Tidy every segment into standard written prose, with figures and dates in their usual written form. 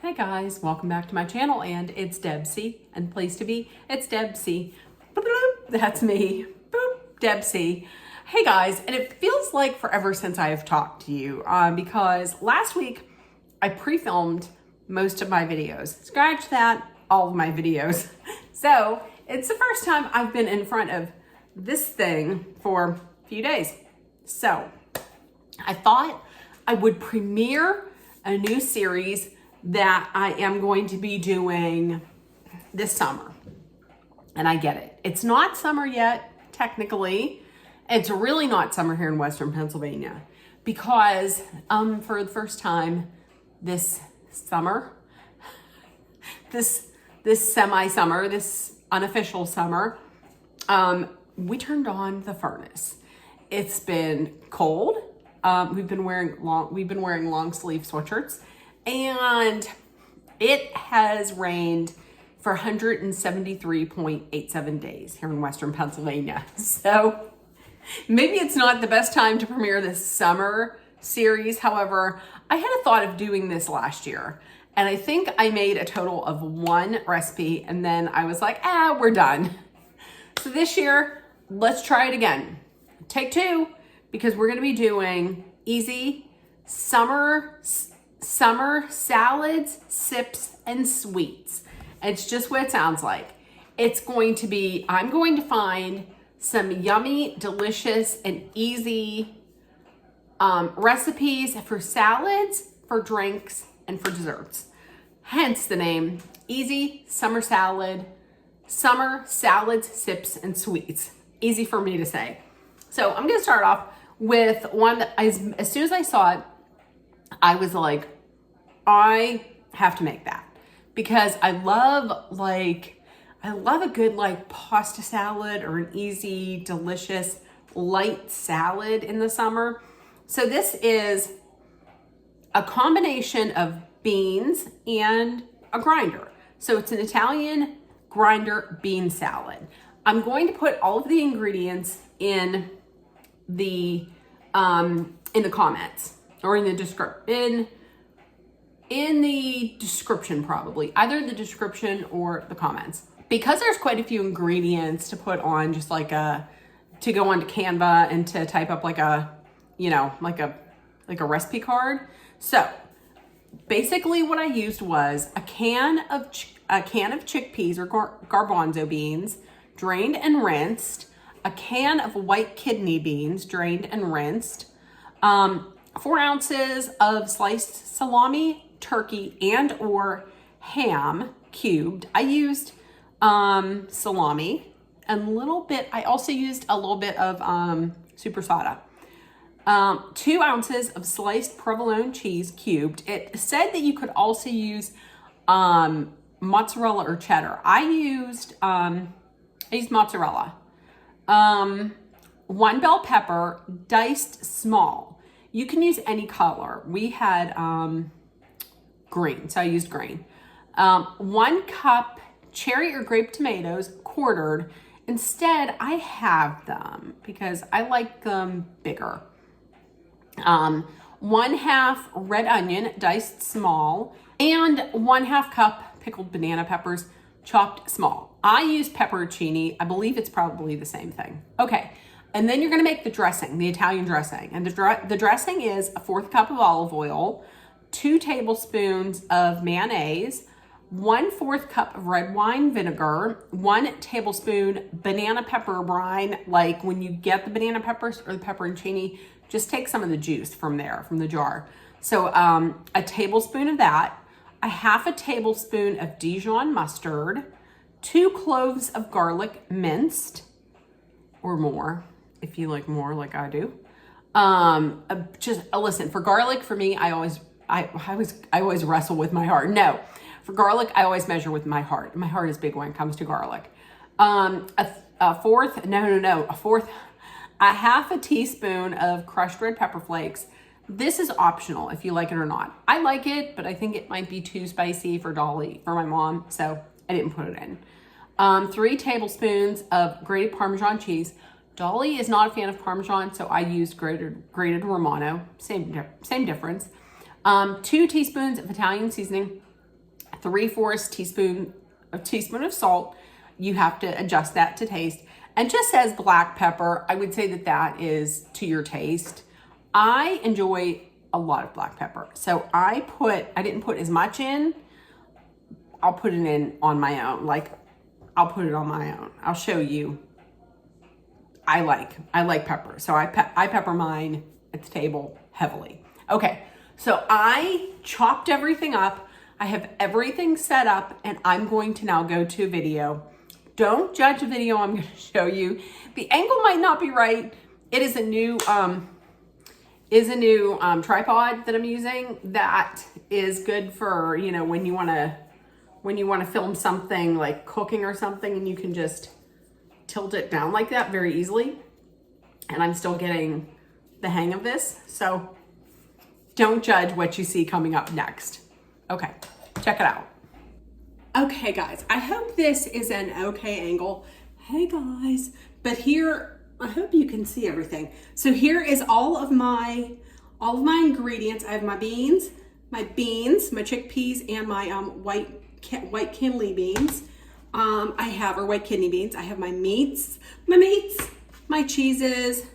Hey guys, welcome back to my channel, and it's Debsy, and place to be, it's Debsy. Boop, boop, that's me, boop, Debsy. Hey guys, and it feels like forever since I have talked to you because last week I pre-filmed most of my videos. Scratch that, all of my videos. So it's the first time I've been in front of this thing for a few days. So I thought I would premiere a new series that I am going to be doing this summer. And I get it. It's not summer yet, technically. It's really not summer here in Western Pennsylvania because for the first time this summer, this semi-summer, this unofficial summer, we turned on the furnace. It's been cold. We've been wearing long sleeve sweatshirts, and it has rained for 173.87 days here in Western Pennsylvania. So maybe it's not the best time to premiere this summer series. However, I had a thought of doing this last year, and I think I made a total of one recipe, and then I was like, we're done. So this year, let's try it again. Take two, because we're gonna be doing easy summer salads, sips, and sweets. It's just what it sounds like. It's going to be, I'm going to find some yummy, delicious, and easy recipes for salads, for drinks, and for desserts. Hence the name, Easy Summer Salad, Summer Salads, Sips, and Sweets. Easy for me to say. So I'm gonna start off with one that as soon as I saw it, I was like, I have to make that because I love a good pasta salad or an easy, delicious, light salad in the summer. So this is a combination of beans and a grinder. So it's an Italian grinder bean salad. I'm going to put all of the ingredients in the comments or in the description, probably either the description or the comments, because there's quite a few ingredients to put on, just to go onto Canva and to type up like a recipe card. So basically what I used was a can of chickpeas or garbanzo beans, drained and rinsed, a can of white kidney beans, drained and rinsed, 4 ounces of sliced salami, turkey, and or ham cubed. I used salami and I also used a little bit of supersada. 2 ounces of sliced provolone cheese cubed. It said that you could also use mozzarella or cheddar. I used mozzarella. 1 bell pepper, diced small. You can use any color. We had green, so I used green. 1 cup cherry or grape tomatoes, quartered. Instead, I have them because I like them bigger. 1/2 red onion, diced small, and 1/2 cup pickled banana peppers, chopped small. I use pepperoncini. I believe it's probably the same thing. Okay, and then you're gonna make the dressing, the Italian dressing. And the dressing is 1/4 cup of olive oil, 2 tablespoons of mayonnaise, 1/4 cup of red wine vinegar, 1 tablespoon banana pepper brine. Like when you get the banana peppers or the pepperoncini, just take some of the juice from the jar. So a tablespoon of that, 1/2 tablespoon of Dijon mustard, 2 cloves of garlic minced, or more, if you like more like I do. Listen, for garlic, for me, I always wrestle with my heart. No, for garlic, I always measure with my heart. My heart is big when it comes to garlic. A 1/2 teaspoon of crushed red pepper flakes. This is optional if you like it or not. I like it, but I think it might be too spicy for my mom, so I didn't put it in. 3 tablespoons of grated Parmesan cheese. Dolly is not a fan of Parmesan, so I used grated Romano. Same difference. 2 teaspoons of Italian seasoning, 3/4 teaspoon of salt. You have to adjust that to taste. And just as black pepper, I would say that that is to your taste. I enjoy a lot of black pepper. So I didn't put as much in. I'll put it in on my own. Like, I'll put it on my own. I'll show you. I like pepper. So I pepper mine at the table heavily. Okay, so I chopped everything up. I have everything set up, and I'm going to now go to a video. Don't judge the video I'm going to show you. The angle might not be right. It is a new tripod that I'm using that is good for, you know, when you want to film something like cooking or something, and you can just tilt it down like that very easily. And I'm still getting the hang of this. So don't judge what you see coming up next. Okay, check it out. Okay guys, I hope this is an okay angle. Hey guys, but here, I hope you can see everything. So here is all of my ingredients. I have my beans, my chickpeas, and my white kidney beans. White kidney beans. I have my meats, my cheeses,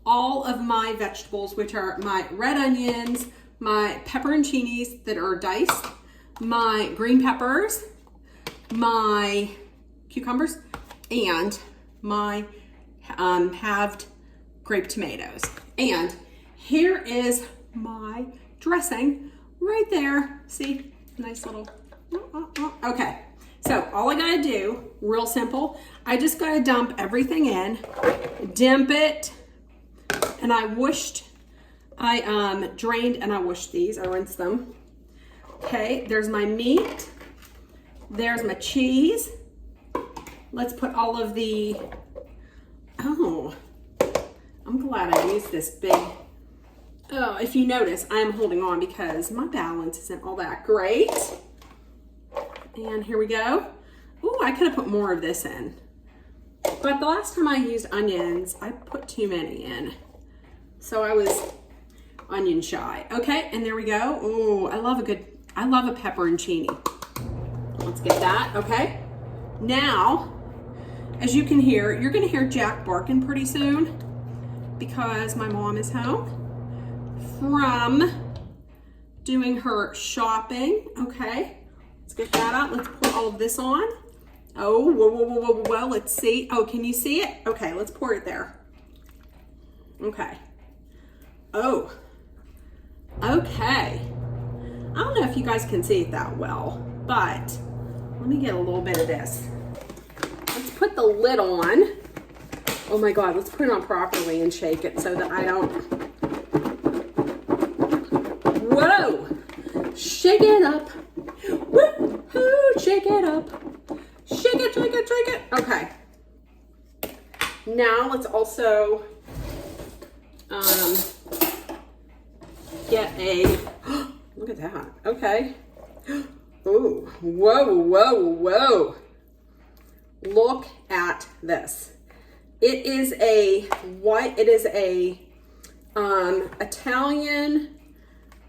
all of my vegetables, which are my red onions, my pepperoncinis that are diced, my green peppers, my cucumbers, and my halved grape tomatoes. And here is my dressing right there. See, nice little, okay. So all I gotta do, real simple, I just gotta dump everything in, dimp it, and I drained and I washed these, I rinsed them. Okay, there's my meat, there's my cheese. Let's put all of the, oh, I'm glad I used this big, oh, if you notice, I'm holding on because my balance isn't all that great. And here we go. Ooh, I could have put more of this in. But the last time I used onions, I put too many in. So I was onion shy. Okay, and there we go. Ooh, I love a pepperoncini. Let's get that, okay? Now, as you can hear, you're gonna hear Jack barking pretty soon because my mom is home from doing her shopping, okay? Let's get that out. Let's pour all of this on. Oh, whoa, let's see. Oh, can you see it? Okay, let's pour it there. Okay. Oh, okay. I don't know if you guys can see it that well, but let me get a little bit of this. Let's put the lid on. Oh my God, let's put it on properly and shake it so that I don't, whoa, shake it up. Woo-hoo, shake it up. Shake it, shake it, shake it. Okay. Now let's also get a, look at that. Okay. Ooh, whoa. Look at this. It is a Italian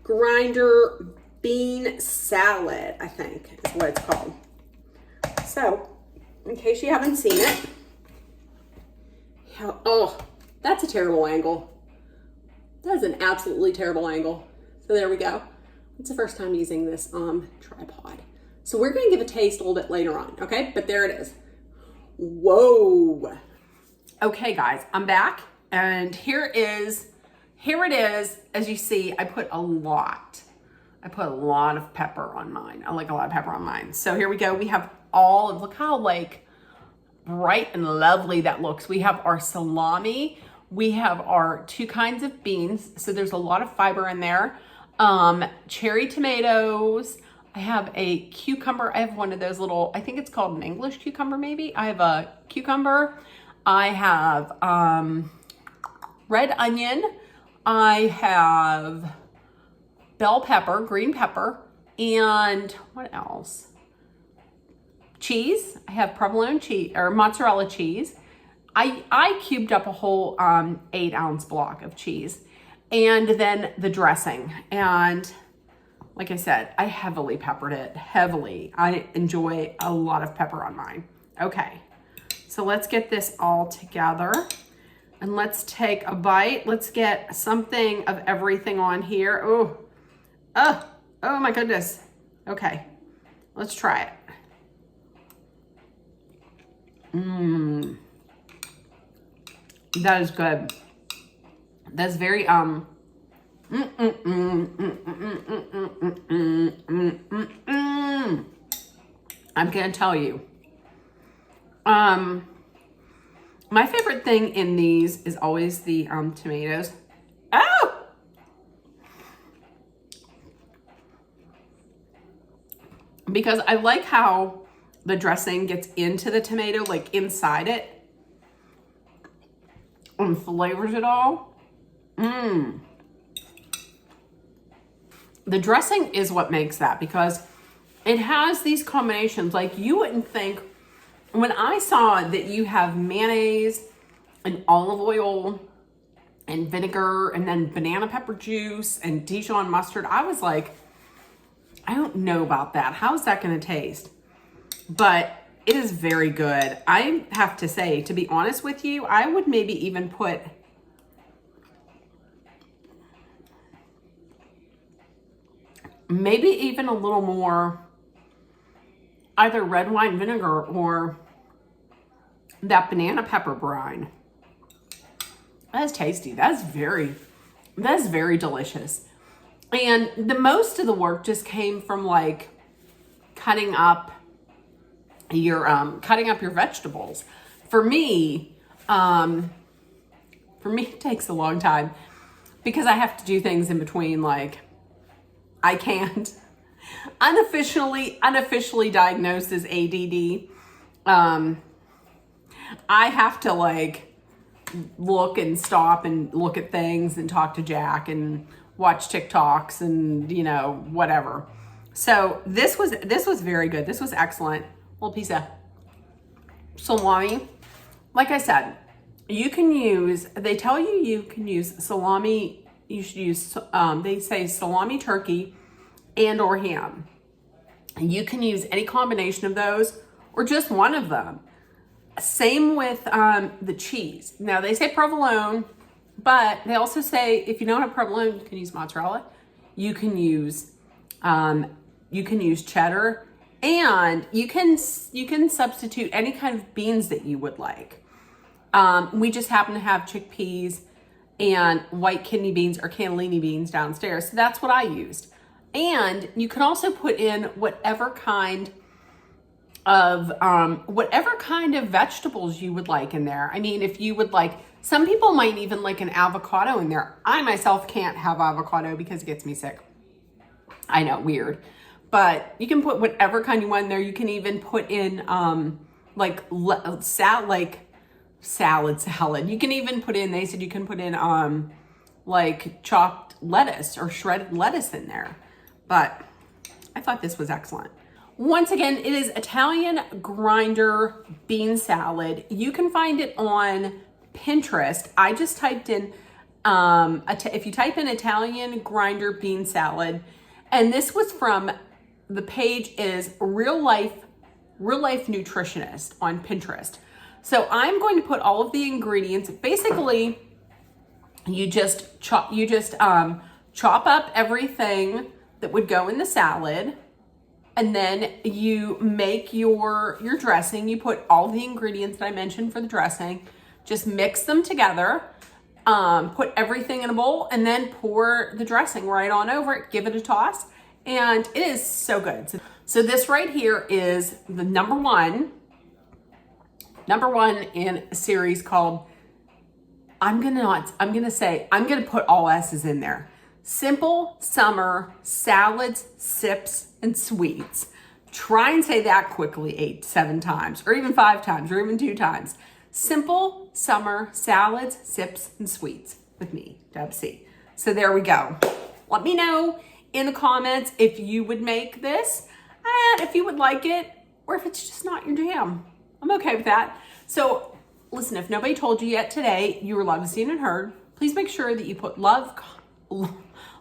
grinder bean salad, I think is what it's called. So, in case you haven't seen it, oh, that's a terrible angle. That is an absolutely terrible angle. So there we go. It's the first time using this tripod. So we're gonna give a taste a little bit later on, okay? But there it is. Whoa. Okay guys, I'm back, and here it is. As you see, I put a lot of pepper on mine. I like a lot of pepper on mine. So here we go. We have look how like bright and lovely that looks. We have our salami. We have our 2 kinds of beans. So there's a lot of fiber in there. Cherry tomatoes. I have a cucumber. I have one of those little, I think it's called an English cucumber maybe. I have a cucumber. I have red onion. I have bell pepper, green pepper, and what else? Cheese. I have provolone cheese or mozzarella cheese. I cubed up a whole 8-ounce block of cheese, and then the dressing. And Like I said, I heavily peppered it, heavily. I enjoy a lot of pepper on mine. Okay, so let's get this all together and let's take a bite. Let's get something of everything on here. Oh my goodness. Okay, let's try it. That is good. That's very, I'm gonna tell you. My favorite thing in these is always the tomatoes. Oh! Because I like how the dressing gets into the tomato, like inside it, and flavors it all. The dressing is what makes that, because it has these combinations. Like, you wouldn't think, when I saw that you have mayonnaise and olive oil and vinegar and then banana pepper juice and Dijon mustard, I was like, I don't know about that. How's that going to taste? But it is very good. I have to say, to be honest with you, I would maybe even put maybe even a little more either red wine vinegar or that banana pepper brine. That's tasty. That's very delicious. And the most of the work just came from like cutting up your vegetables. For me, it takes a long time because I have to do things in between. Like, I can't unofficially diagnosed as ADD. I have to like look and stop and look at things and talk to Jack and watch TikToks and, you know, whatever. So this was very good. This was excellent. Little piece of salami. Like I said, you can use, they tell you can use salami. You should use, they say salami turkey and or ham. You can use any combination of those or just one of them. Same with the cheese. Now they say provolone, but they also say if you don't have provolone, you can use mozzarella. You can use cheddar, and you can substitute any kind of beans that you would like. We just happen to have chickpeas and white kidney beans or cannellini beans downstairs, so that's what I used. And you can also put in whatever kind of vegetables you would like in there. I mean, if you would like, some people might even like an avocado in there. I myself can't have avocado because it gets me sick. I know, weird. But you can put whatever kind you want in there. You can even put in salad. You can even put in, they said you can put in like chopped lettuce or shredded lettuce in there. But I thought this was excellent. Once again, it is Italian grinder bean salad. You can find it on Pinterest. I just typed in, if you type in Italian grinder bean salad, and this was from, the page is Real Life Nutritionist on Pinterest. So I'm going to put all of the ingredients. Basically, you just chop up everything that would go in the salad. And then you make your dressing. You put all the ingredients that I mentioned for the dressing, just mix them together, put everything in a bowl, and then pour the dressing right on over it, give it a toss, and it is so good. So this right here is the number one in a series called, I'm gonna put all S's in there. Simple Summer Salads, Sips, and Sweets. Try and say that quickly 7 times, or even 5 times, or even 2 times. Simple Summer Salads, Sips, and Sweets with me, Debsy. So there we go. Let me know in the comments if you would make this, and if you would like it, or if it's just not your jam. I'm okay with that. So listen, if nobody told you yet today you were loved, seen, and heard, please make sure that you put love,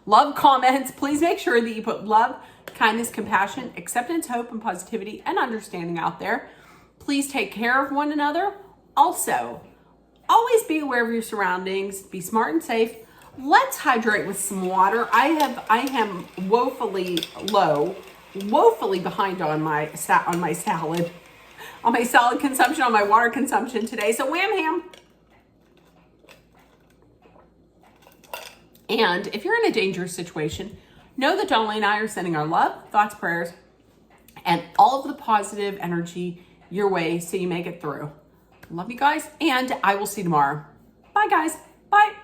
love comments. Please make sure that you put love, kindness, compassion, acceptance, hope, and positivity and understanding out there. Please take care of one another. Also, always be aware of your surroundings. Be smart and safe. Let's hydrate with some water. I am woefully behind on my salad consumption, on my water consumption today. So wham ham. And if you're in a dangerous situation, know that Donnelly and I are sending our love, thoughts, prayers, and all of the positive energy your way so you make it through. Love you guys, and I will see you tomorrow. Bye, guys. Bye.